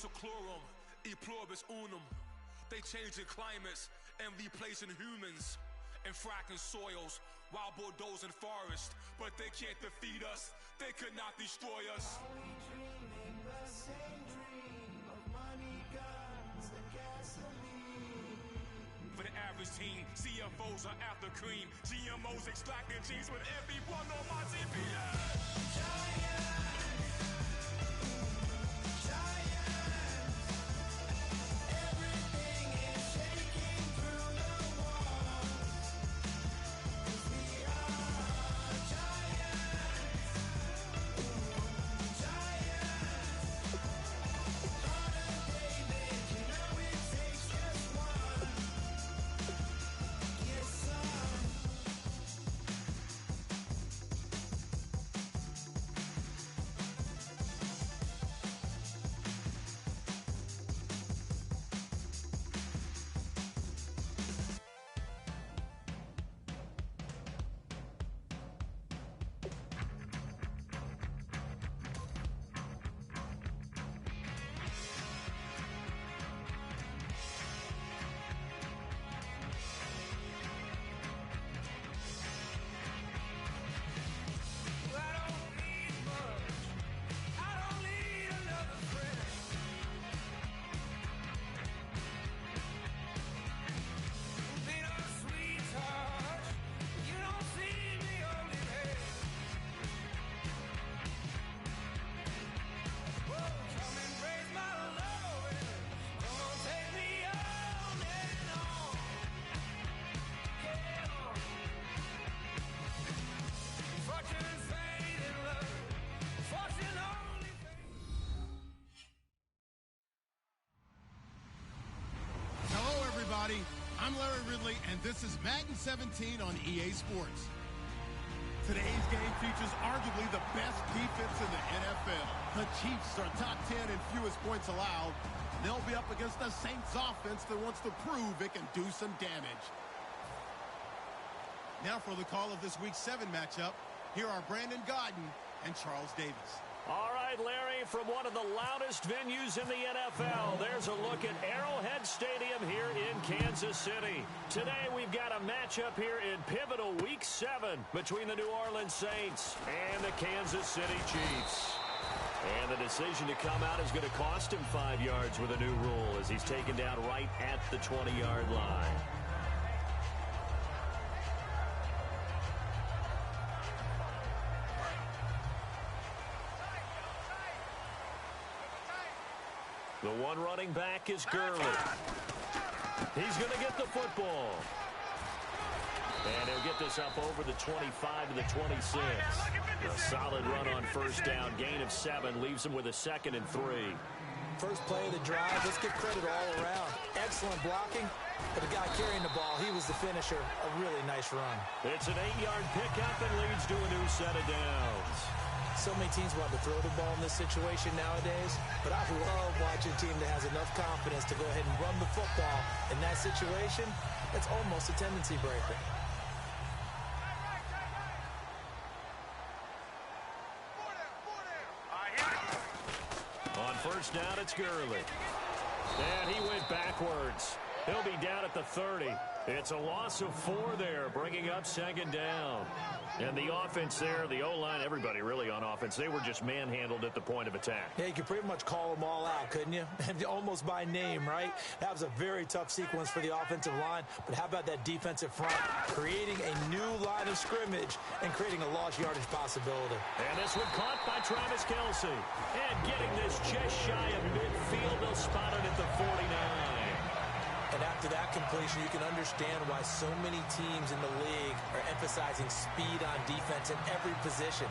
seclorum, e pluribus unum. They changing climates and replacing humans and fracking soils while bulldozing forests. But they can't defeat us, they could not destroy us. Are we dreaming the same dream of money, guns, and gasoline? For the average team, CFOs are after cream. GMOs extracting genes with everyone on my GPS. Giants, everything is shaking through the walls. 'Cause we are giants, giants. Heart of David, you know it takes just one. Yes, son. I'm Larry Ridley, and this is Madden 17 on EA Sports. Today's game features arguably the best defense in the NFL. The Chiefs are top 10 in fewest points allowed. They'll be up against the Saints offense that wants to prove it can do some damage. Now for the call of this week 7 matchup, here are Brandon Godden and Charles Davis. All right, Larry, from one of the loudest venues in the NFL, there's a look at Arrowhead Stadium here in Kansas City. Today, we've got a matchup here in pivotal Week 7 between the New Orleans Saints and the Kansas City Chiefs. And the decision to come out is going to cost him 5 yards with a new rule as he's taken down right at the 20-yard line. The one running back is Gurley. He's going to get the football. And he'll get this up over the 25 to the 26. A solid run on first down. Gain of 7 leaves him with a 2nd and 3. First play of the drive. Let's give credit all around. Excellent blocking. But the guy carrying the ball, he was the finisher. A really nice run. It's an 8-yard pickup and leads to a new set of downs. So many teams want to throw the ball in this situation nowadays, but I love watching a team that has enough confidence to go ahead and run the football in that situation. It's almost a tendency breaker. On first down, it's Gurley. And he went backwards. He'll be down at the 30. It's a loss of 4 there, bringing up 2nd down. And the offense there, the O-line, everybody really on offense, they were just manhandled at the point of attack. Yeah, you could pretty much call them all out, couldn't you? Almost by name, right? That was a very tough sequence for the offensive line. But how about that defensive front? Creating a new line of scrimmage and creating a lost yardage possibility. And this one caught by Travis Kelce. And getting this just shy of midfield, they'll spot it at the 49. And after that completion, you can understand why so many teams in the league are emphasizing speed on defense in every position.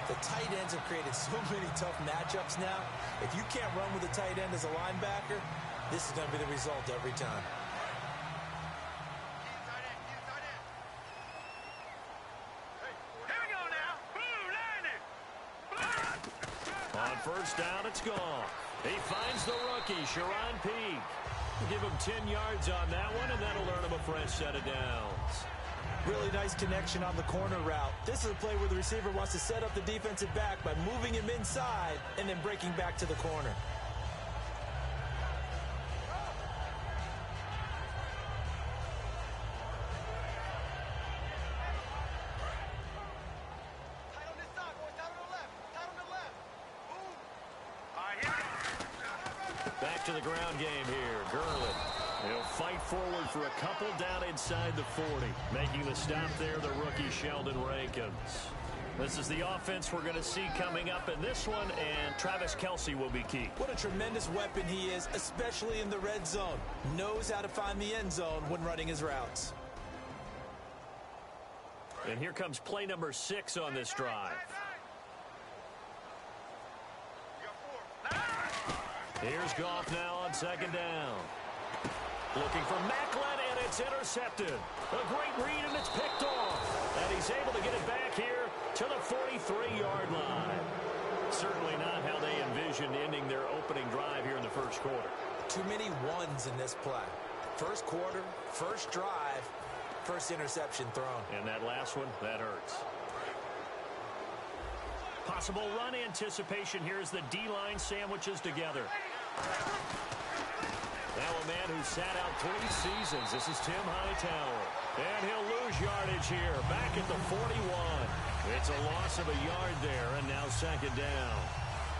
The tight ends have created so many tough matchups now. If you can't run with a tight end as a linebacker, this is going to be the result every time. On first down, it's gone. He finds the rookie, Sharon Peak. Give him 10 yards on that one, and that'll earn him a fresh set of downs. Really nice connection on the corner route. This is a play where the receiver wants to set up the defensive back by moving him inside and then breaking back to the corner. Back to the ground game here. Gurley. He'll fight forward for a couple down inside the 40. Making the stop there, the rookie Sheldon Rankins. This is the offense we're going to see coming up in this one, and Travis Kelce will be key. What a tremendous weapon he is, especially in the red zone. Knows how to find the end zone when running his routes. And here comes play number 6 on this drive. Here's Goff now on second down. Looking for Macklin, and it's intercepted. A great read, and it's picked off. And he's able to get it back here to the 43-yard line. Certainly not how they envisioned ending their opening drive here in the first quarter. Too many ones in this play. First quarter, first drive, first interception thrown. And that last one, that hurts. Possible run anticipation here as the D-line sandwiches together. Now a man who sat out 3 seasons. This is Tim Hightower. And he'll lose yardage here. Back at the 41. It's a loss of a yard there, and now second down.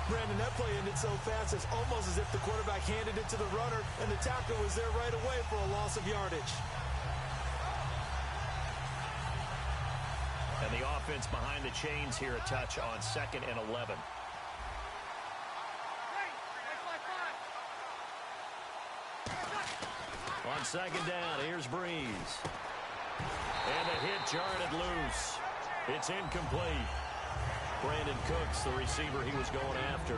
Brandon, that play ended so fast, it's almost as if the quarterback handed it to the runner, and the tackler was there right away for a loss of yardage. And the offense behind the chains here a touch on 2nd and 11. On second down, here's Breeze. And the hit jarred it loose. It's incomplete. Brandon Cooks, the receiver he was going after.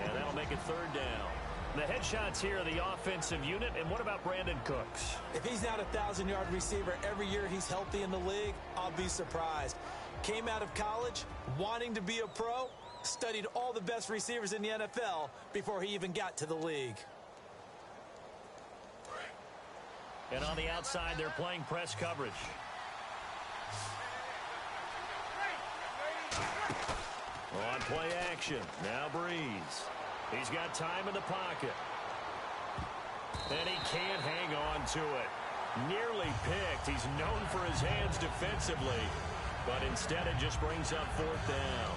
And that'll make it third down. The headshots here are the offensive unit. And what about Brandon Cooks? If he's not a 1,000-yard receiver every year he's healthy in the league, I'll be surprised. Came out of college wanting to be a pro, studied all the best receivers in the NFL before he even got to the league. And on the outside, they're playing press coverage. On play action. Now Breeze. He's got time in the pocket. And he can't hang on to it. Nearly picked. He's known for his hands defensively. But instead it just brings up 4th down.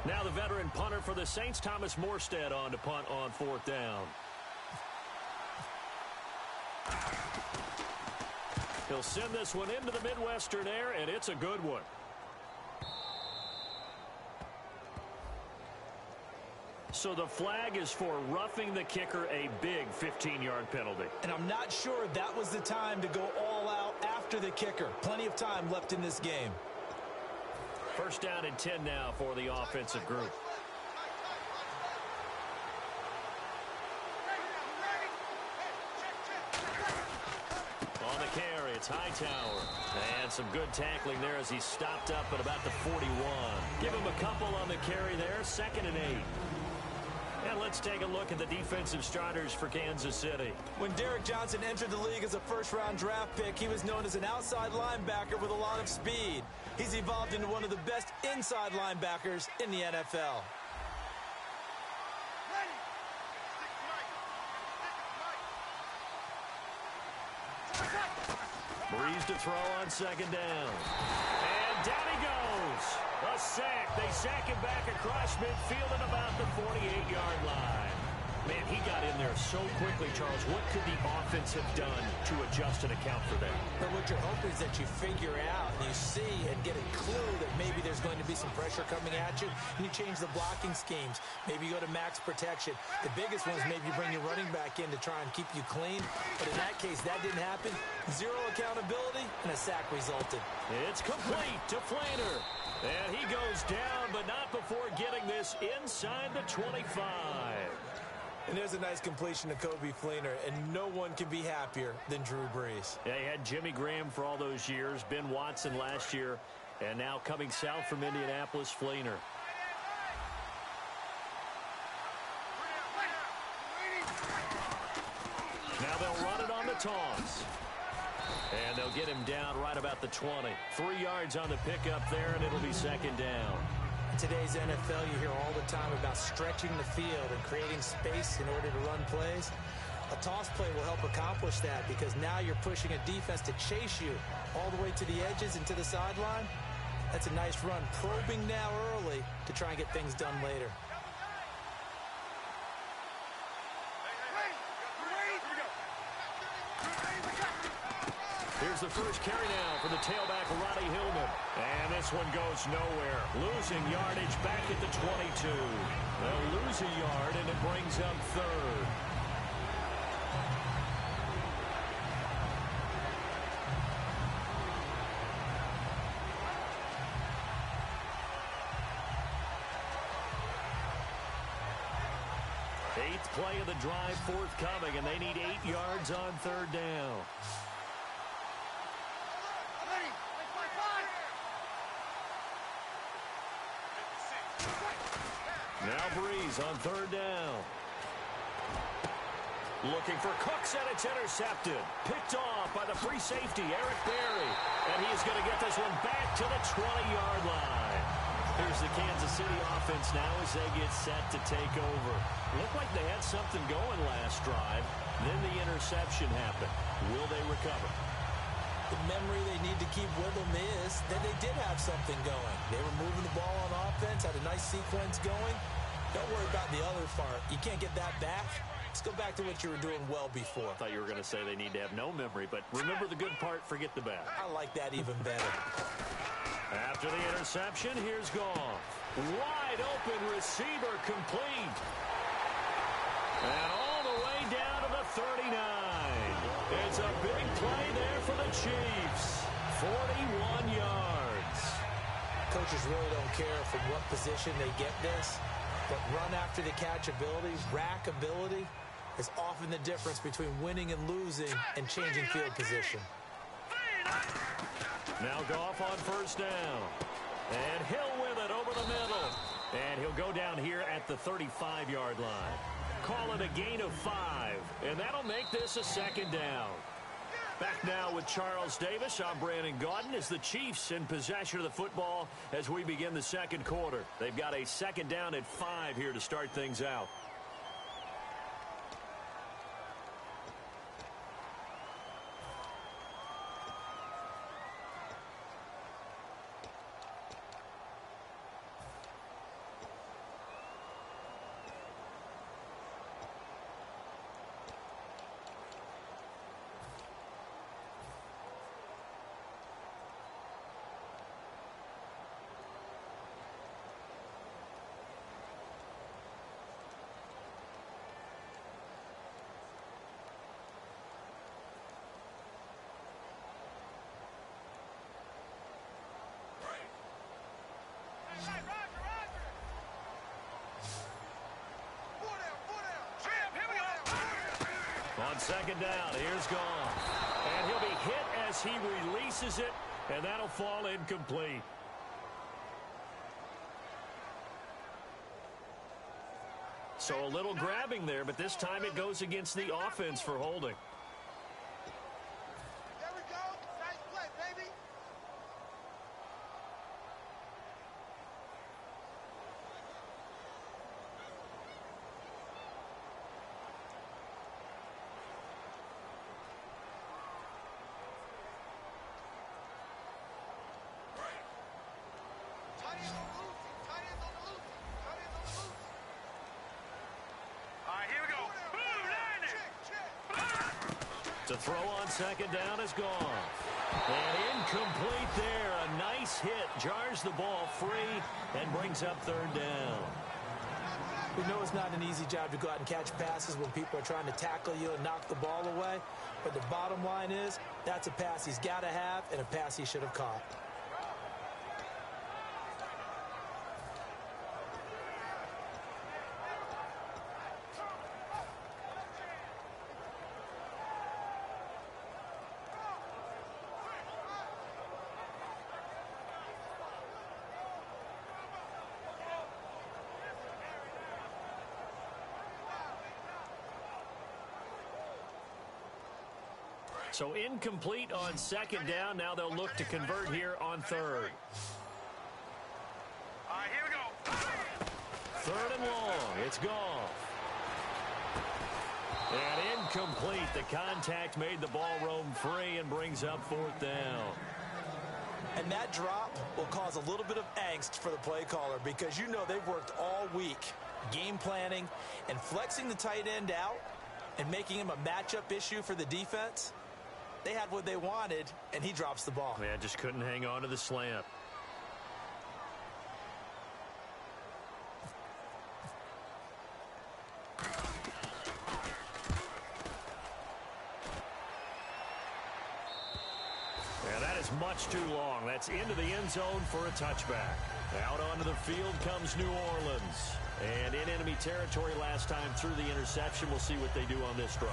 Now the veteran punter for the Saints, Thomas Morstead, on to punt on 4th down. He'll send this one into the Midwestern air, and it's a good one. So the flag is for roughing the kicker, a big 15-yard penalty. And I'm not sure that was the time to go all out after the kicker. Plenty of time left in this game. First down and 10 now for the offensive group. On the carry, it's Hightower. And some good tackling there as he stopped up at about the 41. Give him a couple on the carry there, 2nd and 8. And let's take a look at the defensive starters for Kansas City. When Derek Johnson entered the league as a first-round draft pick, he was known as an outside linebacker with a lot of speed. He's evolved into one of the best inside linebackers in the NFL. Breeze to throw on second down. And down he goes. A sack. They sack him back across midfield at about the 48-yard line. Man, he got in there so quickly, Charles. What could the offense have done to adjust and account for that? But what you're hoping is that you figure out and you see and get a clue that maybe there's going to be some pressure coming at you, and you change the blocking schemes. Maybe you go to max protection. The biggest one is maybe you bring your running back in to try and keep you clean. But in that case, that didn't happen. Zero accountability, and a sack resulted. It's complete to Flaner. And he goes down, but not before getting this inside the 25. And there's a nice completion to Kobe Fleener, and no one can be happier than Drew Brees. Yeah, he had Jimmy Graham for all those years, Ben Watson last year, and now coming south from Indianapolis, Fleener. Now they'll run it on the toss. And they'll get him down right about the 20. 3 yards on the pickup there, and it'll be second down. In today's NFL, you hear all the time about stretching the field and creating space in order to run plays. I'll that toss play will help accomplish that because now you're pushing a defense to chase you all the way to the edges and to the sideline. That's a nice run, probing now early to try and get things done later. Here's the first carry now for the tailback, Roddy Hillman. And this one goes nowhere. Losing yardage back at the 22. They'll lose a yard, and it brings up third. Eighth play of the drive forthcoming, and they need 8 yards on third down. Now Breeze on third down. Looking for Cooks, and it's intercepted. Picked off by the free safety, Eric Berry. And he's going to get this one back to the 20-yard line. Here's the Kansas City offense now as they get set to take over. Looked like they had something going last drive. Then the interception happened. Will they recover? The memory they need to keep with them is that they did have something going. They were moving the ball on offense, had a nice sequence going. Don't worry about the other part. You can't get that back. Let's go back to what you were doing well before. I thought you were going to say they need to have no memory, but remember the good part, forget the bad. I like that even better. After the interception, here's Goff. Wide open receiver complete. And all the way down to the 39. It's a big play there for the Chiefs. 41 yards. Coaches really don't care from what position they get this, but run after the catch ability, rack ability, is often the difference between winning and losing and changing field position. Now Goff on first down. And Hill with it over the middle. And he'll go down here at the 35-yard line. Call it a gain of 5. And that'll make this a second down. Back now with Charles Davis. I'm Brandon Gaudin as the Chiefs in possession of the football as we begin the second quarter. They've got a second down at 5 here to start things out. On second down, here's Goff. And he'll be hit as he releases it, and that'll fall incomplete. So a little grabbing there, but this time it goes against the offense for holding. There we go. Nice play, baby. To throw on second down is Goff. And incomplete there. A nice hit. Jars the ball free and brings up third down. We know it's not an easy job to go out and catch passes when people are trying to tackle you and knock the ball away. But the bottom line is that's a pass he's got to have and a pass he should have caught. So incomplete on second down. Now they'll look to convert here on third. Here we go. Third and long. It's Goff. And Incomplete. The contact made the ball roam free and brings up 4th down. And that drop will cause a little bit of angst for the play caller because you know they've worked all week game planning and flexing the tight end out and making him a matchup issue for the defense. They had what they wanted, and he drops the ball. Yeah, just couldn't hang on to the slant. Much too long. That's into the end zone for a touchback. Out onto the field comes New Orleans. And in enemy territory last time through the interception. We'll see what they do on this drive.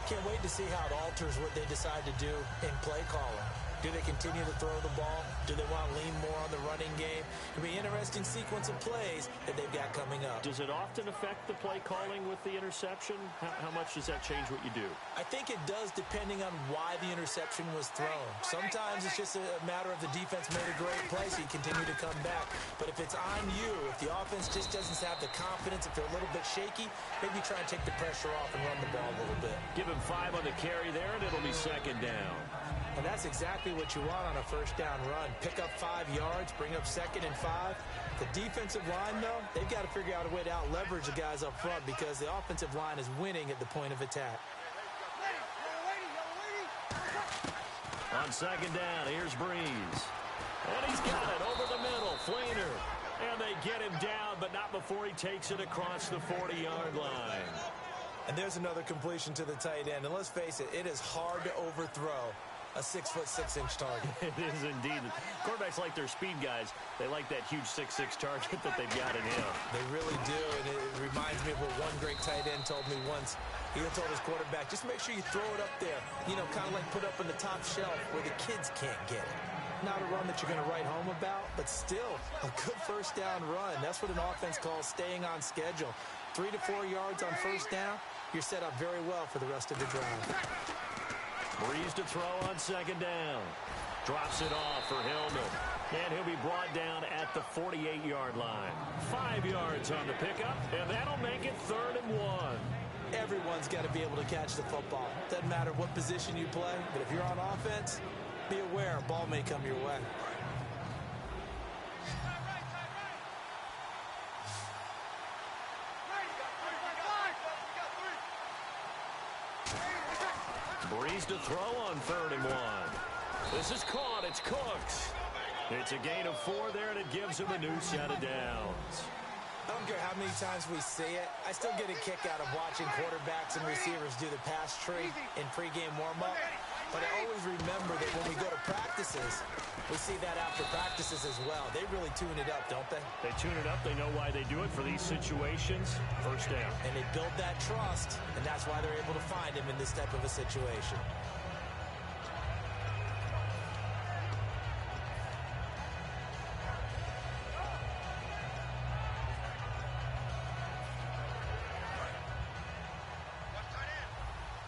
Can't wait to see how it alters what they decide to do in play calling. Do they continue to throw the ball? Do they want to lean more on the running game? It'll be an interesting sequence of plays that they've got coming up. Does it often affect the play calling with the interception? How much does that change what you do? I think it does depending on why the interception was thrown. Sometimes it's just a matter of the defense made a great play, so you continue to come back. But if it's on you, if the offense just doesn't have the confidence, if they're a little bit shaky, maybe try and take the pressure off and run the ball a little bit. Give him 5 on the carry there, and it'll be 2nd down. And that's exactly what you want on a 1st down run. Pick up 5 yards, bring up 2nd and 5. The defensive line, though, they've got to figure out a way to out-leverage the guys up front because the offensive line is winning at the point of attack. On 2nd down, here's Breeze. And he's got it over the middle. Fleener. And they get him down, but not before he takes it across the 40-yard line. And there's another completion to the tight end. And let's face it, it is hard to overthrow a 6'6" target. It is indeed. Quarterbacks like their speed guys. They like that huge 6'6" target that they've got in him. They really do, and it reminds me of what one great tight end told me once. He told his quarterback, just make sure you throw it up there, you know, kind of like put up on the top shelf where the kids can't get it. Not a run that you're going to write home about, but still a good 1st down run. That's what an offense calls staying on schedule. 3 to 4 yards on 1st down, you're set up very well for the rest of the drive. Breeze to throw on 2nd down. Drops it off for Hillman. And he'll be brought down at the 48-yard line. 5 yards on the pickup, and that'll make it 3rd and 1. Everyone's got to be able to catch the football. Doesn't matter what position you play, but if you're on offense, be aware a ball may come your way. Breeze to throw on 3rd and 1. This is caught. It's Cooks. It's a gain of 4 there, and it gives him a new set of downs. I don't care how many times we see it. I still get a kick out of watching quarterbacks and receivers do the pass tree in pregame warm-up. But I always remember that when we go to practices, we see that after practices as well. They really tune it up, don't they? They tune it up. They know why they do it for these situations. 1st down. And they build that trust, and that's why they're able to find him in this type of a situation.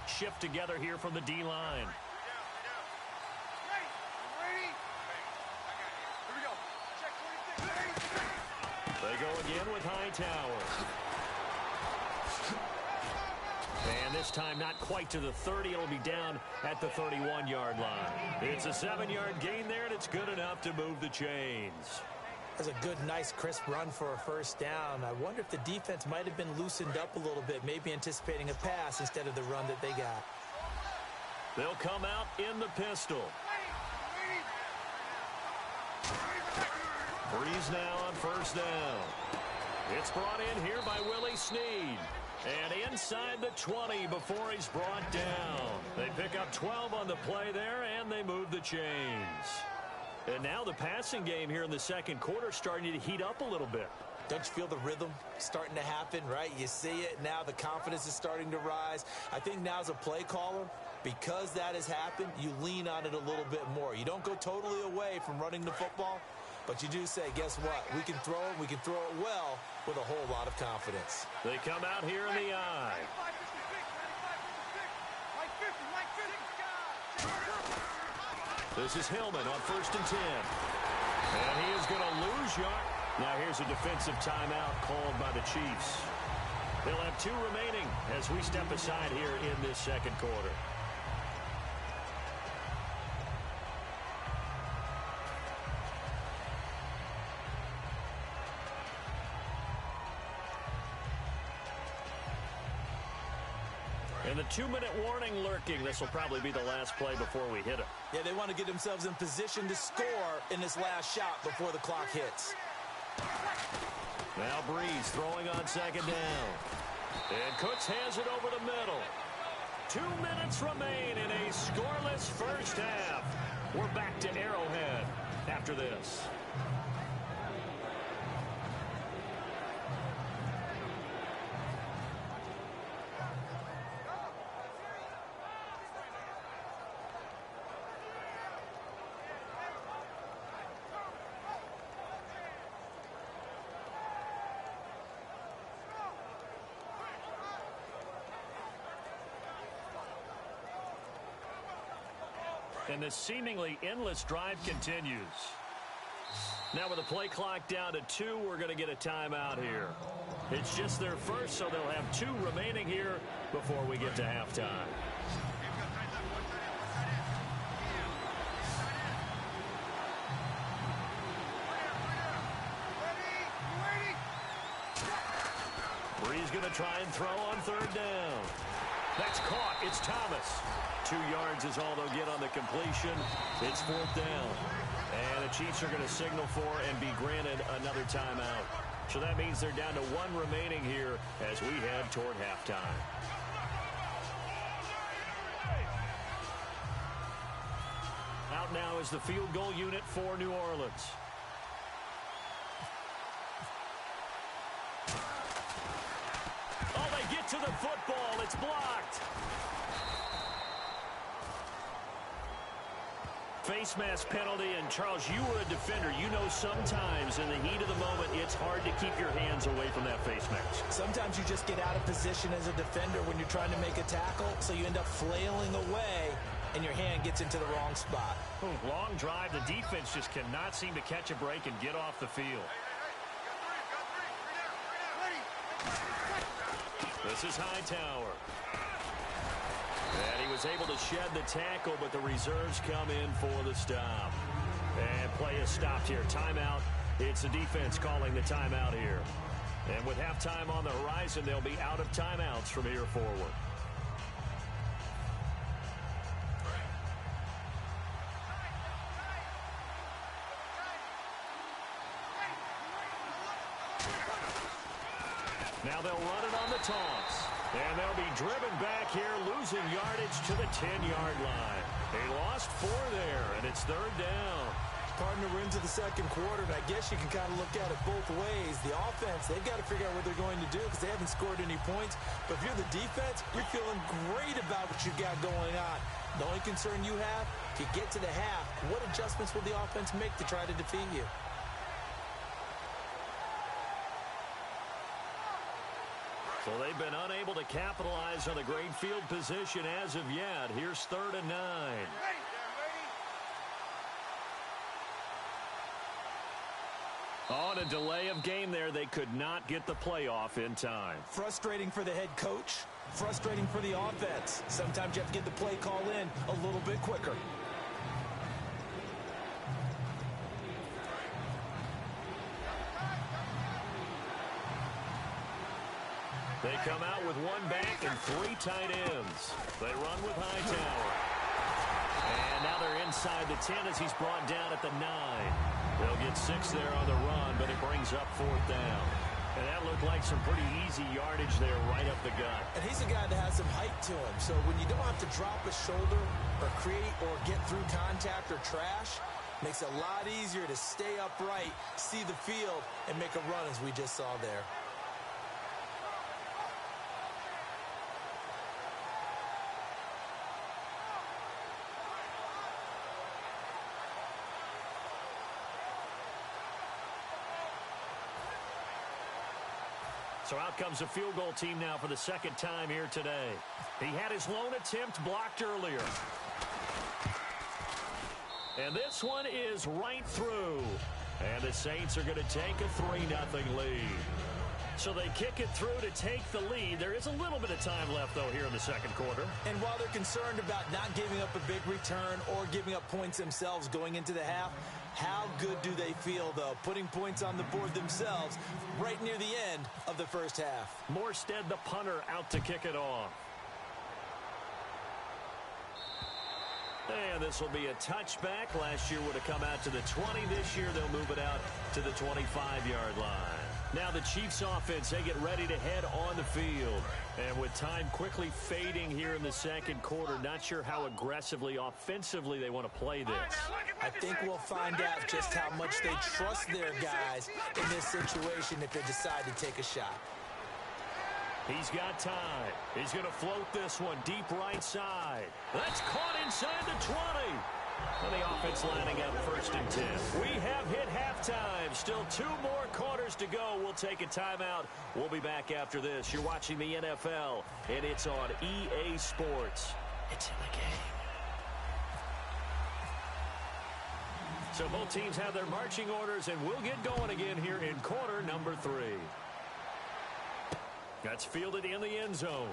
Shift together here from the D-line. They go again with Hightower. And this time not quite to the 30. It'll be down at the 31-yard line. It's a 7-yard gain there, and it's good enough to move the chains. That's a good, nice, crisp run for a 1st down. I wonder if the defense might have been loosened up a little bit, maybe anticipating a pass instead of the run that they got. They'll come out in the pistol. Breeze now on 1st down. It's brought in here by Willie Snead. And inside the 20 before he's brought down. They pick up 12 on the play there, and they move the chains. And now the passing game here in the 2nd quarter starting to heat up a little bit. Don't you feel the rhythm starting to happen, right? You see it now. The confidence is starting to rise. I think now as a play caller, because that has happened, you lean on it a little bit more. You don't go totally away from running the football, but you do say, guess what? We can throw it. We can throw it well with a whole lot of confidence. They come out here in the eye. This is Hillman on 1st and 10. And he is going to lose yard. Now here's a defensive timeout called by the Chiefs. They'll have 2 remaining as we step aside here in this second quarter. And the 2-minute warning lurking. This will probably be the last play before we hit it. Yeah, they want to get themselves in position to score in this last shot before the clock hits. Now Breeze throwing on second down. And Cooks has it over the middle. 2 minutes remain in a scoreless first half. We're back to Arrowhead after this. And the seemingly endless drive continues. Now with the play clock down to 2, we're going to get a timeout here. It's just their first, so they'll have 2 remaining here before we get to halftime. Bree's going to try and throw on third down. That's caught. It's Thomas. 2 yards is all they'll get on the completion. It's 4th down. And the Chiefs are going to signal for and be granted another timeout. So that means they're down to 1 remaining here as we head toward halftime. Out now is the field goal unit for New Orleans. Oh, they get to the football. It's blocked. Face mask penalty, and Charles, you were a defender. You know sometimes in the heat of the moment, it's hard to keep your hands away from that face mask. Sometimes you just get out of position as a defender when you're trying to make a tackle, so you end up flailing away, and your hand gets into the wrong spot. Long drive. The defense just cannot seem to catch a break and get off the field. This is Hightower. And he was able to shed the tackle, but the reserves come in for the stop. And play is stopped here. Timeout. It's the defense calling the timeout here. And with halftime on the horizon, they'll be out of timeouts from here forward. Now they'll run it on the toss. And they'll be driven back here, losing yardage to the 10-yard line. They lost 4 there, and it's 3rd down. Partner, we're into the second quarter, and I guess you can kind of look at it both ways. The offense, they've got to figure out what they're going to do because they haven't scored any points. But if you're the defense, you're feeling great about what you've got going on. The only concern you have, if you get to the half, what adjustments will the offense make to try to defeat you? So they've been unable to capitalize on the great field position as of yet. Here's 3rd and 9. On a delay of game there, they could not get the playoff in time. Frustrating for the head coach, frustrating for the offense. Sometimes you have to get the play call in a little bit quicker. They come out with 1 back and 3 tight ends. They run with Hightower. And now they're inside the 10 as he's brought down at the 9. They'll get 6 there on the run, but it brings up 4th down. And that looked like some pretty easy yardage there right up the gut. And he's a guy that has some height to him. So when you don't have to drop a shoulder or create or get through contact or trash, makes it a lot easier to stay upright, see the field, and make a run as we just saw there. So out comes the field goal team now for the 2nd time here today. He had his lone attempt blocked earlier. And this one is right through. And the Saints are going to take a 3-0 lead. So they kick it through to take the lead. There is a little bit of time left, though, here in the second quarter. And while they're concerned about not giving up a big return or giving up points themselves going into the half, how good do they feel, though, putting points on the board themselves right near the end of the first half? Morstead, the punter, out to kick it off. And this will be a touchback. Last year would have come out to the 20. This year they'll move it out to the 25-yard line. Now the Chiefs offense, they get ready to head on the field. And with time quickly fading here in the second quarter, not sure how aggressively, offensively they want to play this. I think we'll find out just how much they trust their guys in this situation if they decide to take a shot. He's got time. He's going to float this one deep right side. That's caught inside the 20. And the offense lining up 1st and 10. We have hit halftime. Still 2 more quarters to go. We'll take a timeout. We'll be back after this. You're watching the NFL, and it's on EA Sports. It's in the game. So both teams have their marching orders, and we'll get going again here in quarter number 3. That's fielded in the end zone.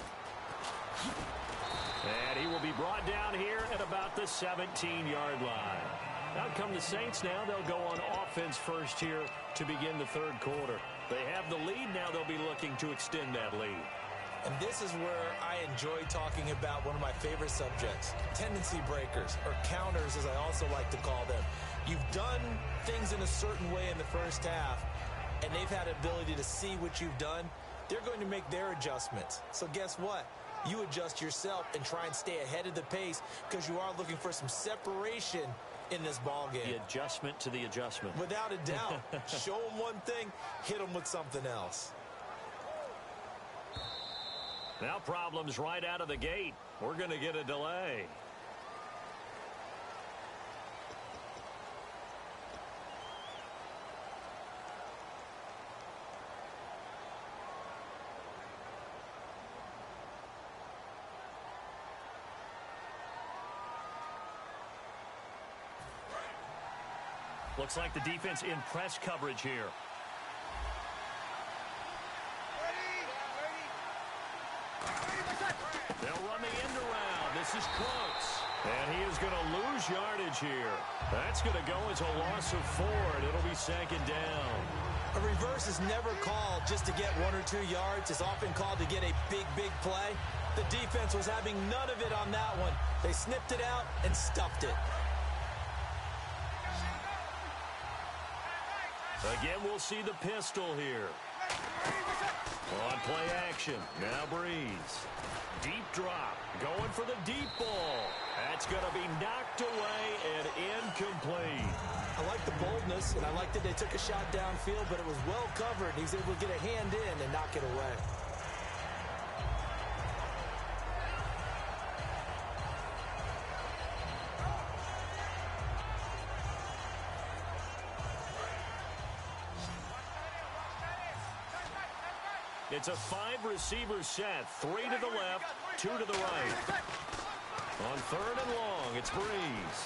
And he will be brought down here at about the 17-yard line. Out come the Saints now. They'll go on offense first here to begin the third quarter. They have the lead. Now they'll be looking to extend that lead. And this is where I enjoy talking about one of my favorite subjects, tendency breakers, or counters as I also like to call them. You've done things in a certain way in the first half, and they've had ability to see what you've done. They're going to make their adjustments. So guess what? You adjust yourself and try and stay ahead of the pace because you are looking for some separation in this ball game. The adjustment to the adjustment. Without a doubt. Show them one thing, hit them with something else. Now problems right out of the gate. We're going to get a delay. Looks like the defense in press coverage here. They'll run the end around. This is close. And he is going to lose yardage here. That's going to go as a loss of 4, and it'll be 2nd down. A reverse is never called just to get 1 or 2 yards. It's often called to get a big, big play. The defense was having none of it on that one. They snipped it out and stuffed it. Again, we'll see the pistol here. On play action. Now Breeze. Deep drop. Going for the deep ball. That's going to be knocked away and incomplete. I like the boldness, and I like that they took a shot downfield, but it was well covered. He's able to get a hand in and knock it away. It's a 5-receiver set. 3 to the left, 2 to the right. On 3rd and long, it's Breeze.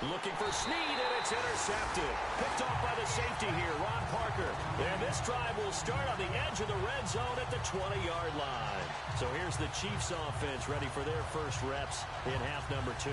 Looking for Snead, and it's intercepted. Picked off by the safety here, Ron Parker. And this drive will start on the edge of the red zone at the 20-yard line. So here's the Chiefs offense ready for their first reps in half number 2.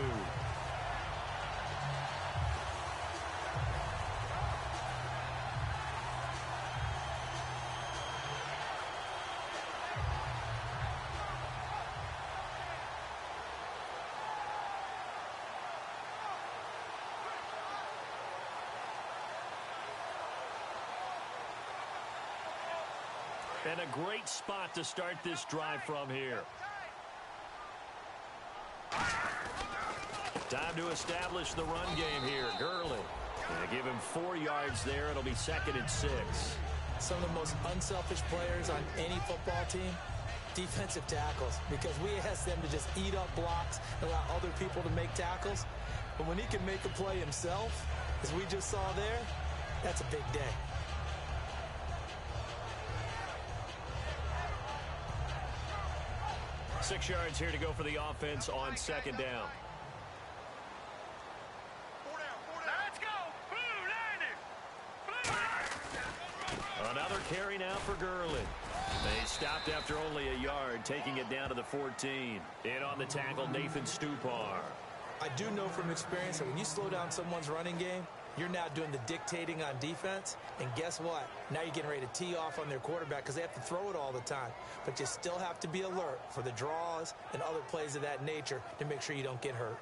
And a great spot to start this drive from here. Time to establish the run game here. Gurley. They give him 4 yards there. It'll be 2nd and 6. Some of the most unselfish players on any football team, defensive tackles, because we ask them to just eat up blocks and allow other people to make tackles. But when he can make a play himself, as we just saw there, that's a big day. Six yards here to go for the offense on 2nd down. Let's go. Another carry now for Gurley. They stopped after only a yard, taking it down to the 14. In on the tackle, Nathan Stupar. I do know from experience that when you slow down someone's running game, you're now doing the dictating on defense. And guess what? Now you're getting ready to tee off on their quarterback because they have to throw it all the time. But you still have to be alert for the draws and other plays of that nature to make sure you don't get hurt.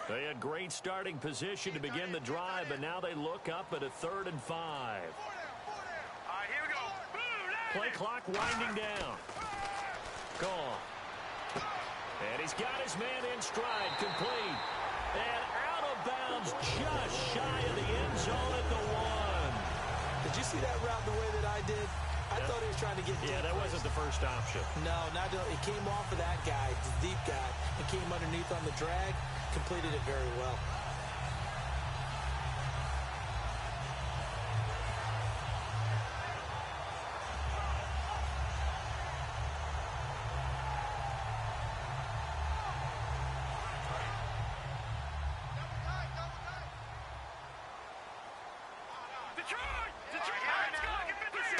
They had great starting position to begin the drive, but now they look up at a 3rd and 5. All right, here we go. Play clock winding down. Gone. And he's got his man in stride, complete. And out of bounds, just shy of the end zone at the 1. Did you see that route the way that I did? I thought he was trying to get deep. Yeah, that wasn't the first option. No, not it came off of that guy, the deep guy, and came underneath on the drag. Completed it very well.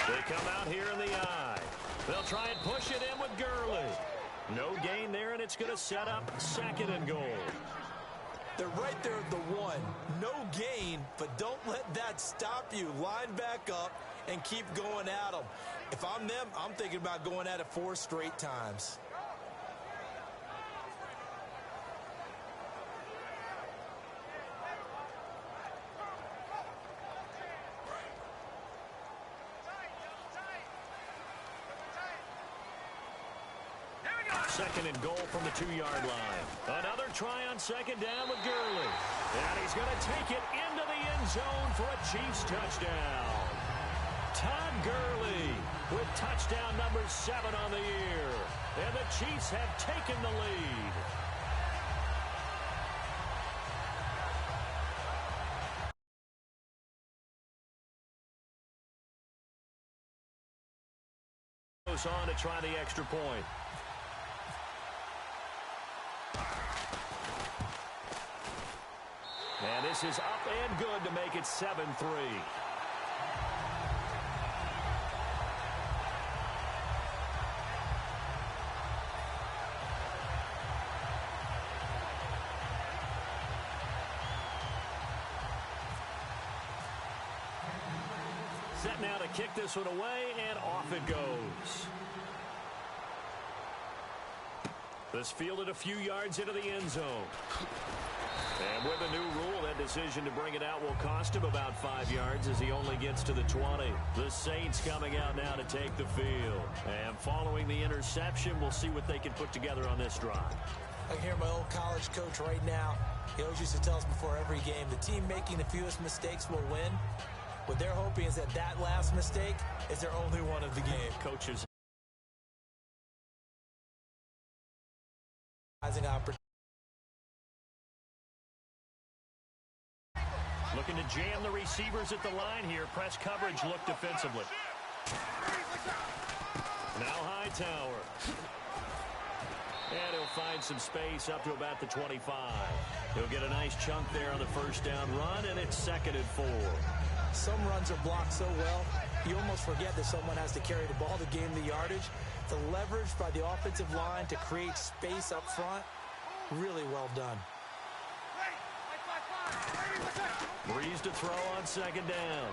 They come out here in the eye. They'll try and push it in with Gurley. No gain there, and it's going to set up 2nd and goal. They're right there at the 1. No gain, but don't let that stop you. Line back up and keep going at them. If I'm them, I'm thinking about going at it 4 straight times. Second and goal from the 2-yard line. Another try on 2nd down with Gurley. And he's going to take it into the end zone for a Chiefs touchdown. Todd Gurley with touchdown number 7 on the year. And the Chiefs have taken the lead. Goes on to try the extra point. And this is up and good to make it 7-3. Set now to kick this one away, and off it goes. This fielded a few yards into the end zone. And with a new rule, that decision to bring it out will cost him about 5 yards as he only gets to the 20. The Saints coming out now to take the field. And following the interception, we'll see what they can put together on this drive. I can hear my old college coach right now. He always used to tell us before every game, the team making the fewest mistakes will win. What they're hoping is that that last mistake is their only one of the game. Coaches. Looking to jam the receivers at the line here. Press coverage look defensively. Now Hightower. And he'll find some space up to about the 25. He'll get a nice chunk there on the first down run, and it's 2nd and 4. Some runs are blocked so well, you almost forget that someone has to carry the ball to gain the yardage. The leverage by the offensive line to create space up front, really well done. Breeze to throw on 2nd down.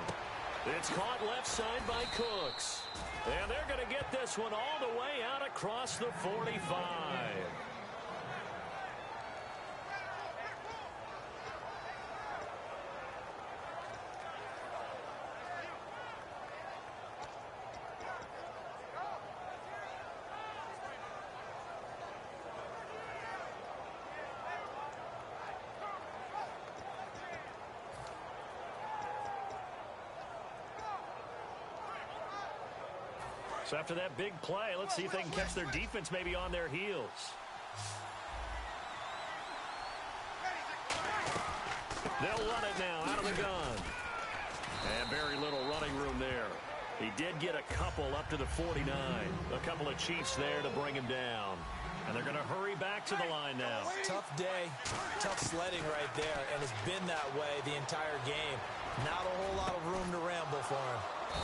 It's caught left side by Cooks. And they're going to get this one all the way out across the 45. So after that big play, let's see if they can catch their defense maybe on their heels. They'll run it now out of the gun. And very little running room there. He did get a couple up to the 49. A couple of Chiefs there to bring him down. And they're going to hurry back to the line now. Tough day, tough sledding right there, and it's been that way the entire game. Not a whole lot of room to ramble for him.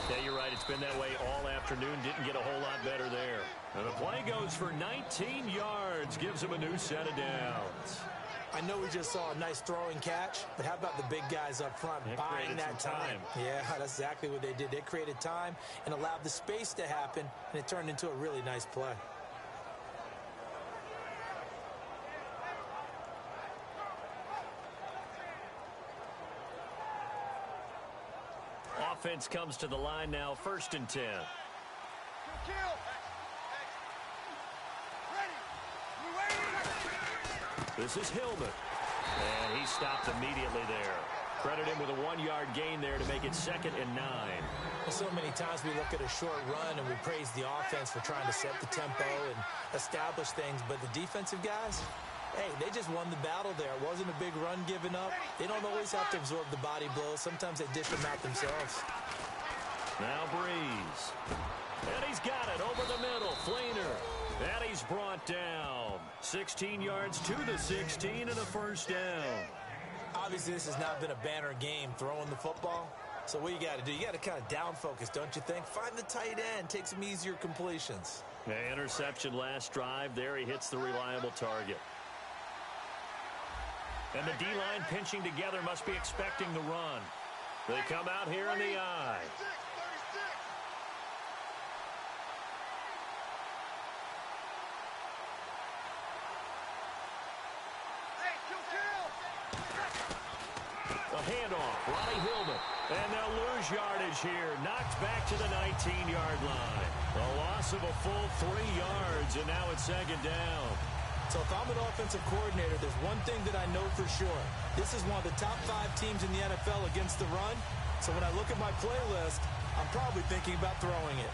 Yeah, you're right. It's been that way all afternoon. Didn't get a whole lot better there. And the play goes for 19 yards. Gives him a new set of downs. I know we just saw a nice throwing catch, but how about the big guys up front buying that time? Yeah, that's exactly what they did. They created time and allowed the space to happen, and it turned into a really nice play. Offense comes to the line now, 1st and 10. This is Hillman. And he stopped immediately there. Credit him with a 1-yard gain there to make it 2nd and 9. Well, so many times we look at a short run and we praise the offense for trying to set the tempo and establish things. But the defensive guys, hey, they just won the battle there. It wasn't a big run given up. They don't always have to absorb the body blows. Sometimes they dish them out themselves. Now Breeze. And he's got it over the middle. Fleener. And he's brought down. 16 yards to the 16 and a 1st down. Obviously, this has not been a banner game throwing the football. So what you got to do, you got to kind of down focus, don't you think? Find the tight end. Take some easier completions. Yeah, interception last drive. There he hits the reliable target. And the D-line pinching together must be expecting the run. They come out here in the eye. A handoff, Ronnie Hillman. And they'll lose yardage here. Knocked back to the 19-yard line. A loss of a full 3 yards, and now it's 2nd down. So if I'm an offensive coordinator, there's one thing that I know for sure. This is one of the top 5 teams in the NFL against the run. So when I look at my playlist, I'm probably thinking about throwing it.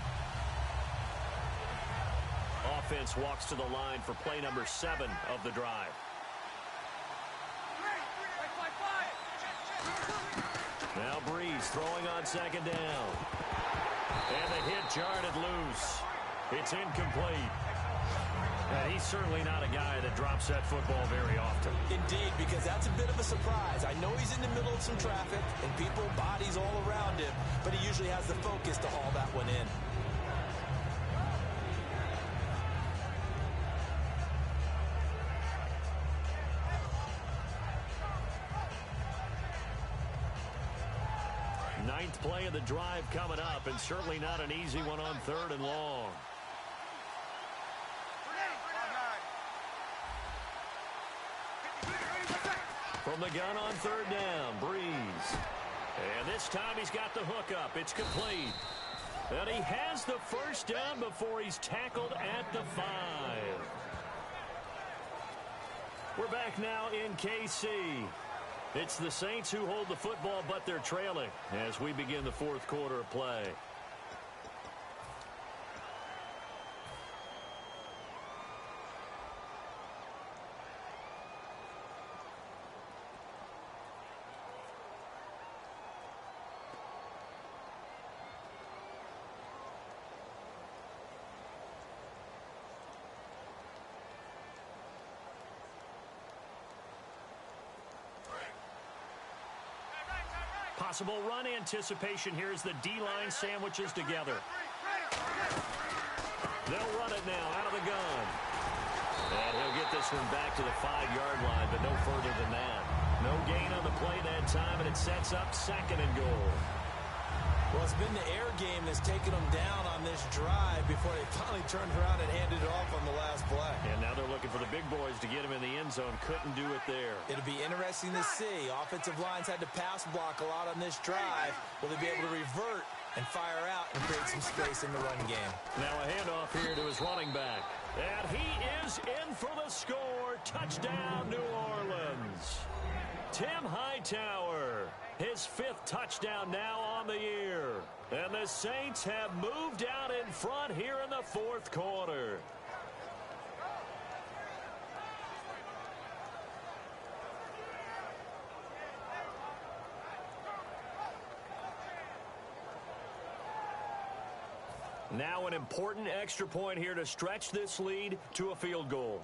Offense walks to the line for play number 7 of the drive. Now Breeze throwing on 2nd down. And the hit jarred loose. It's incomplete. And he's certainly not a guy that drops that football very often. Indeed, because that's a bit of a surprise. I know he's in the middle of some traffic and people, bodies all around him, but he usually has the focus to haul that one in. Ninth play of the drive coming up, and certainly not an easy one on 3rd and long. From the gun on 3rd down, Breeze. And this time he's got the hook up. It's complete. And he has the 1st down before he's tackled at the 5. We're back now in KC. It's the Saints who hold the football, but they're trailing as we begin the 4th quarter of play. Possible run anticipation here as the D-line sandwiches together. They'll run it now out of the gun. And he'll get this one back to the 5-yard line, but no further than that. No gain on the play that time, and it sets up 2nd and goal. Well, it's been the air game that's taken them down on this drive before they finally turned around and handed it off on the last play. And now they're looking for the big boys to get him in the end zone. Couldn't do it there. It'll be interesting to see. Offensive lines had to pass block a lot on this drive. Will they be able to revert and fire out and create some space in the run game? Now a handoff here to his running back. And he is in for the score. Touchdown, New Orleans. Tim Hightower. His 5th touchdown now on the year. And the Saints have moved out in front here in the 4th quarter. Now an important extra point here to stretch this lead to a field goal.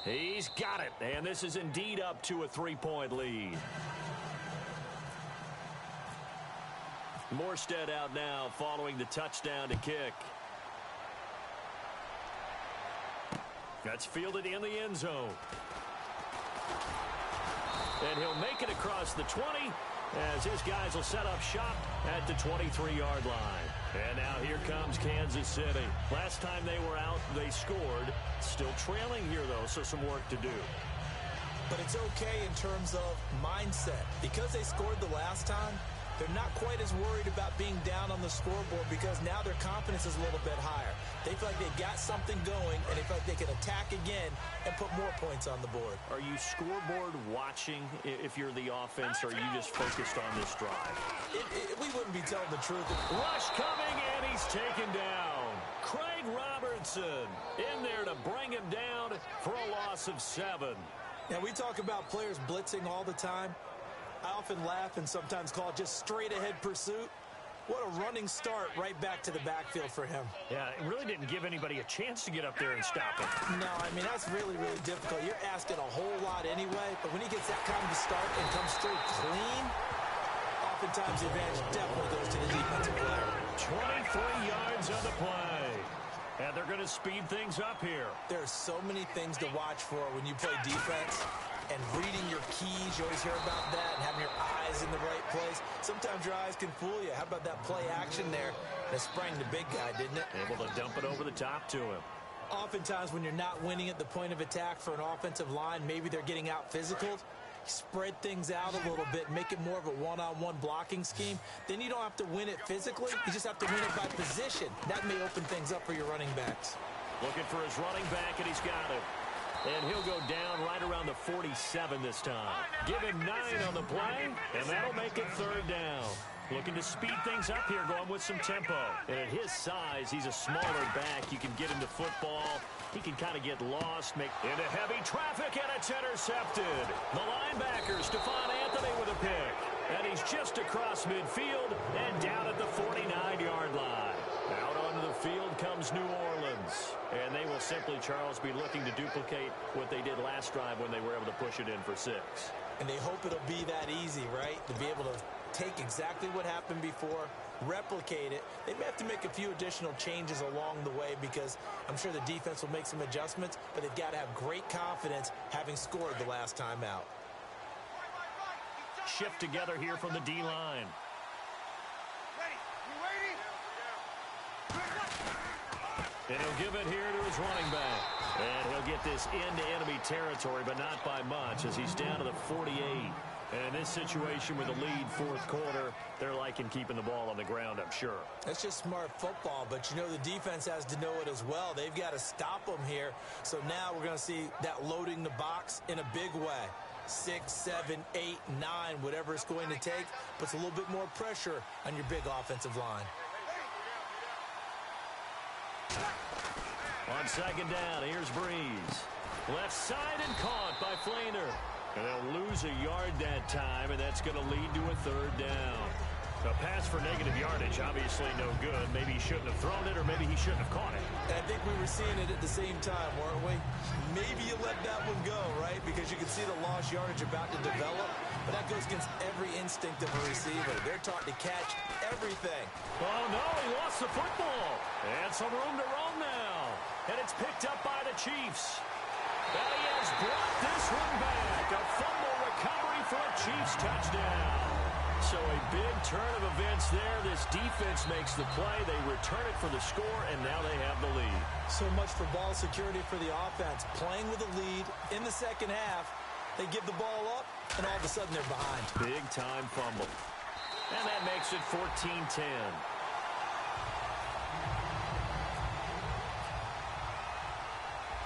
He's got it, and this is indeed up to a 3-point lead. Morstead out now following the touchdown to kick. That's fielded in the end zone. And he'll make it across the 20 as his guys will set up shop at the 23-yard line. And now here comes Kansas City. Last time they were out, they scored. Still trailing here, though, so some work to do. But it's okay in terms of mindset. Because they scored the last time, they're not quite as worried about being down on the scoreboard because now their confidence is a little bit higher. They feel like they got something going, and they feel like they can attack again and put more points on the board. Are you scoreboard watching if you're the offense, or are you just focused on this drive? We wouldn't be telling the truth. Rush coming, and he's taken down. Craig Robertson in there to bring him down for a loss of 7. Now, we talk about players blitzing all the time. I often laugh and sometimes call it just straight-ahead pursuit. What a running start right back to the backfield for him. Yeah, it really didn't give anybody a chance to get up there and stop him. No, I mean, that's really, really difficult. You're asking a whole lot anyway, but when he gets that kind of a start and comes straight clean, oftentimes the advantage definitely goes to the defensive player. 23 yards on the play. And they're going to speed things up here. There are so many things to watch for when you play defense. And reading your keys, you always hear about that, and having your eyes in the right place. Sometimes your eyes can fool you. How about that play action there that sprang the big guy, didn't it? Able to dump it over the top to him. Oftentimes when you're not winning at the point of attack for an offensive line, maybe they're getting out physical. Spread things out a little bit, make it more of a one-on-one blocking scheme. Then you don't have to win it physically. You just have to win it by position. That may open things up for your running backs. Looking for his running back, and he's got it. And he'll go down right around the 47 this time. Give him 9 on the play, and that'll make it 3rd down. Looking to speed things up here, going with some tempo. And at his size, he's a smaller back. You can get him to football. He can kind of get lost, make into heavy traffic, and it's intercepted. The linebacker, Stephon Anthony, with a pick. And he's just across midfield and down at the 49-yard line. Out onto the field comes New Orleans. And they will simply, Charles, be looking to duplicate what they did last drive when they were able to push it in for 6. And they hope it'll be that easy, right? To be able to take exactly what happened before, replicate it. They may have to make a few additional changes along the way because I'm sure the defense will make some adjustments, but they've got to have great confidence having scored the last time out. Shift together here from the D-line. And he'll give it here to his running back. And he'll get this into enemy territory, but not by much as he's down to the 48. And in this situation with the lead 4th quarter, they're liking keeping the ball on the ground, I'm sure. That's just smart football, but you know the defense has to know it as well. They've got to stop them here. So now we're going to see that loading the box in a big way. 6, 7, 8, 9, whatever it's going to take, puts a little bit more pressure on your big offensive line. On 2nd down, here's Breeze. Left side and caught by Flainer. And they'll lose a yard that time, and that's going to lead to a 3rd down. A pass for negative yardage, obviously no good. Maybe he shouldn't have thrown it, or maybe he shouldn't have caught it. And I think we were seeing it at the same time, weren't we? Maybe you let that one go, right? Because you can see the lost yardage about to develop. But that goes against every instinct of a receiver. They're taught to catch everything. Oh, no, he lost the football. And some room to roam now. And it's picked up by the Chiefs. And he has brought this one back. A fumble recovery for a Chiefs touchdown. So a big turn of events there. This defense makes the play. They return it for the score, and now they have the lead. So much for ball security for the offense. Playing with a lead in the second half. They give the ball up, and all of a sudden they're behind. Big-time fumble. And that makes it 14-10.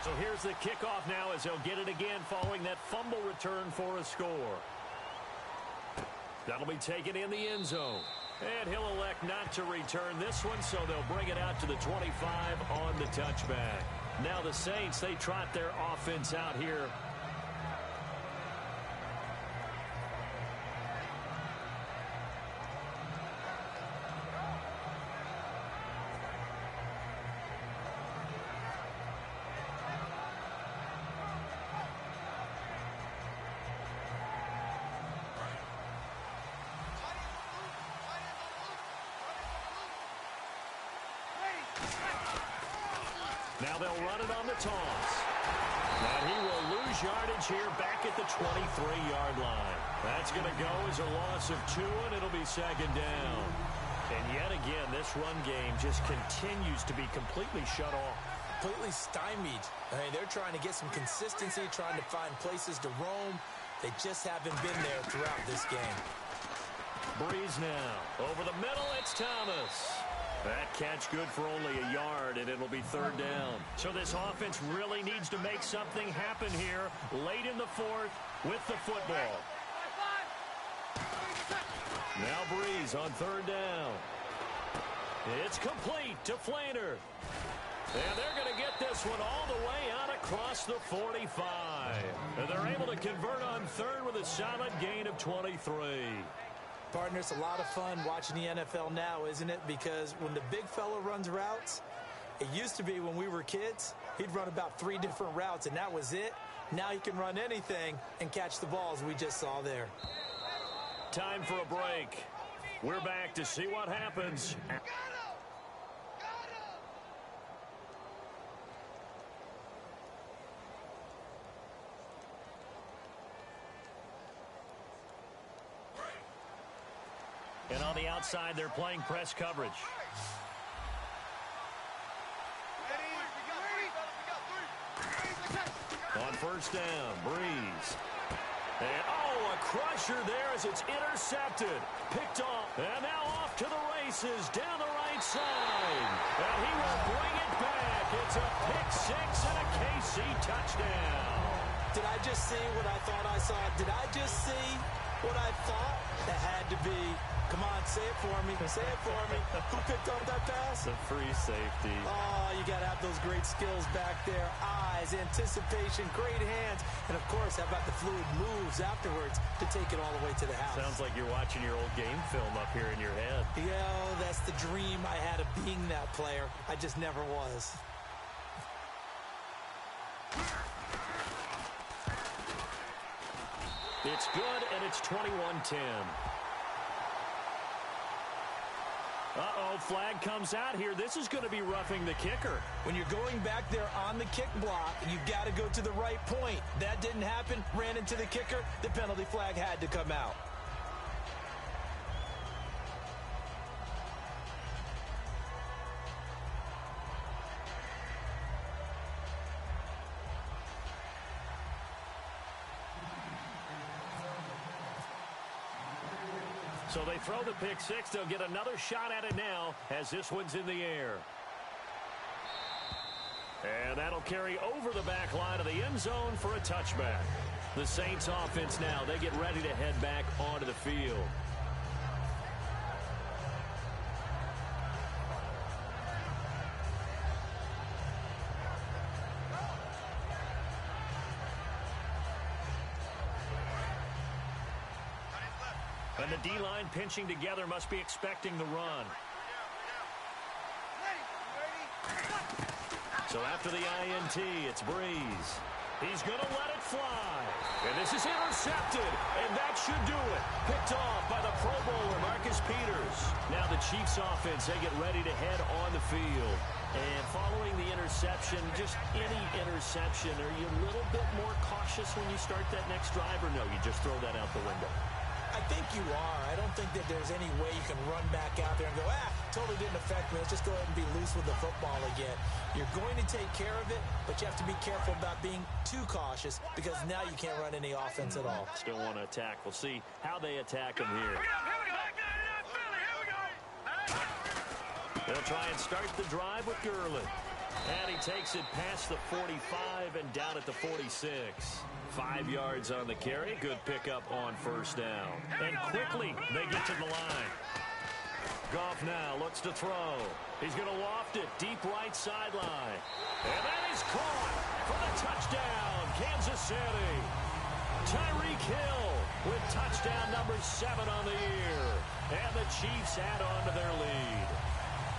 So here's the kickoff now as they'll get it again following that fumble return for a score. That'll be taken in the end zone. And he'll elect not to return this one, so they'll bring it out to the 25 on the touchback. Now the Saints, they trot their offense out here. Now they'll run it on the toss. And he will lose yardage here back at the 23-yard line. That's going to go as a loss of 2, and it'll be second down. And yet again, this run game just continues to be completely shut off. Completely stymied. I mean, they're trying to get some consistency, trying to find places to roam. They just haven't been there throughout this game. Breeze now. Over the middle, it's Thomas. That catch good for only a yard, and it'll be third down. So this offense really needs to make something happen here late in the fourth with the football. Now Breeze on third down. It's complete to Flander. And they're going to get this one all the way out across the 45. And they're able to convert on third with a solid gain of 23. Partner, it's a lot of fun watching the NFL now, isn't it? Because when the big fella runs routes, it used to be when we were kids, he'd run about 3 different routes, and that was it. Now he can run anything and catch the balls we just saw there. Time for a break. We're back to see what happens. And on the outside, they're playing press coverage. On first down, Breeze. And, oh, a crusher there as it's intercepted. Picked off. And now off to the races down the right side. And he will bring it back. It's a pick-6 and a KC touchdown. Did I just see what I thought I saw? Did I just see what I thought? That had to be. Come on, say it for me. Say it for me. Who picked up that pass? The free safety. Oh, you got to have those great skills back there. Eyes, anticipation, great hands. And, of course, how about the fluid moves afterwards to take it all the way to the house? Sounds like you're watching your old game film up here in your head. Yeah, that's the dream I had of being that player. I just never was. It's good, and it's 21-10. Uh-oh, flag comes out here. This is going to be roughing the kicker. When you're going back there on the kick block, you've got to go to the right point. That didn't happen, ran into the kicker. The penalty flag had to come out. So they throw the pick-6. They'll get another shot at it now as this one's in the air. And that'll carry over the back line of the end zone for a touchback. The Saints offense now, they get ready to head back onto the field. And the D-line pinching together must be expecting the run. So after the INT, it's Breeze. He's going to let it fly. And this is intercepted. And that should do it. Picked off by the Pro Bowler, Marcus Peters. Now the Chiefs offense, they get ready to head on the field. And following the interception, just any interception, are you a little bit more cautious when you start that next drive, or no, you just throw that out the window? I think you are. I don't think that there's any way you can run back out there and go, totally didn't affect me. Let's just go ahead and be loose with the football again. You're going to take care of it, but you have to be careful about being too cautious because now you can't run any offense at all. Still want to attack. We'll see how they attack him here. They'll try and start the drive with Gurley. And he takes it past the 45 and down at the 46. 5 yards on the carry. Good pickup on first down. And quickly, they get to the line. Goff now looks to throw. He's going to loft it deep right sideline. And that is caught for the touchdown, Kansas City. Tyreek Hill with touchdown number 7 on the year. And the Chiefs add on to their lead.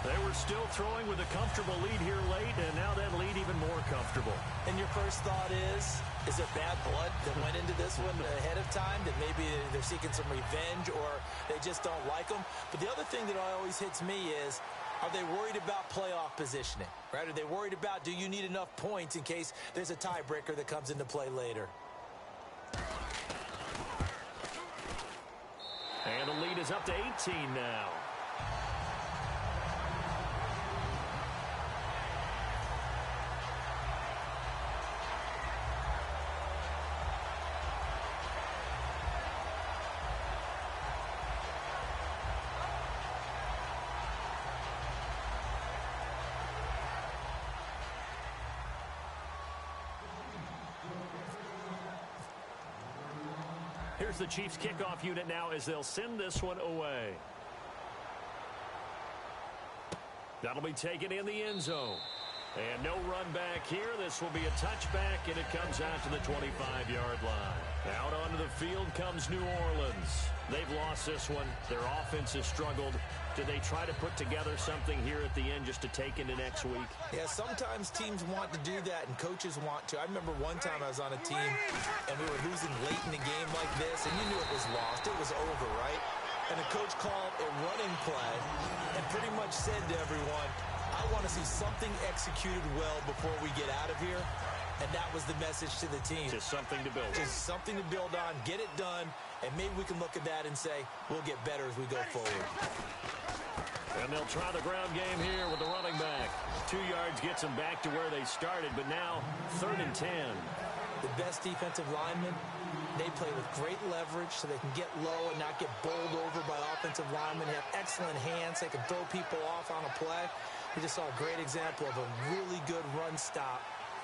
They were still throwing with a comfortable lead here late, and now that lead even more comfortable. And your first thought is there bad blood that went into this one ahead of time, that maybe they're seeking some revenge or they just don't like them? But the other thing that always hits me is, are they worried about playoff positioning, right? Are they worried about, do you need enough points in case there's a tiebreaker that comes into play later? And the lead is up to 18 now. Here's the Chiefs kickoff unit now as they'll send this one away. That'll be taken in the end zone. And no run back here. This will be a touchback, and it comes out to the 25-yard line. Out onto the field comes New Orleans. They've lost this one. Their offense has struggled. Do they try to put together something here at the end just to take into next week? Yeah, sometimes teams want to do that, and coaches want to. I remember one time I was on a team, and we were losing late in the game like this, and you knew it was lost. It was over, right? And the coach called a running play and pretty much said to everyone, I want to see something executed well before we get out of here. And that was the message to the team. Just something to build on. Just something to build on, get it done, and maybe we can look at that and say, we'll get better as we go forward. And they'll try the ground game here with the running back. 2 yards gets them back to where they started, but now 3rd and 10. The best defensive linemen, they play with great leverage so they can get low and not get bowled over by offensive linemen. They have excellent hands. They can throw people off on a play. We just saw a great example of a really good run stop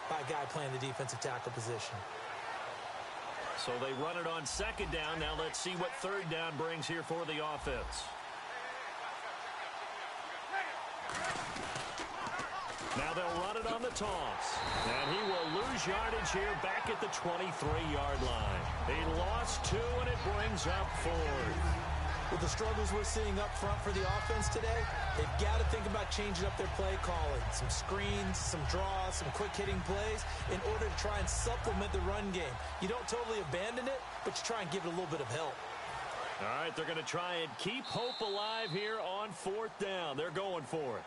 by a guy playing the defensive tackle position. So they run it on 2nd down. Now let's see what 3rd down brings here for the offense. Now they'll run it on the toss. And he will lose yardage here back at the 23-yard line. He lost 2, and it brings up 4th. With the struggles we're seeing up front for the offense today, they've got to think about changing up their play calling. Some screens, some draws, some quick-hitting plays in order to try and supplement the run game. You don't totally abandon it, but you try and give it a little bit of help. All right, they're going to try and keep hope alive here on 4th down. They're going for it.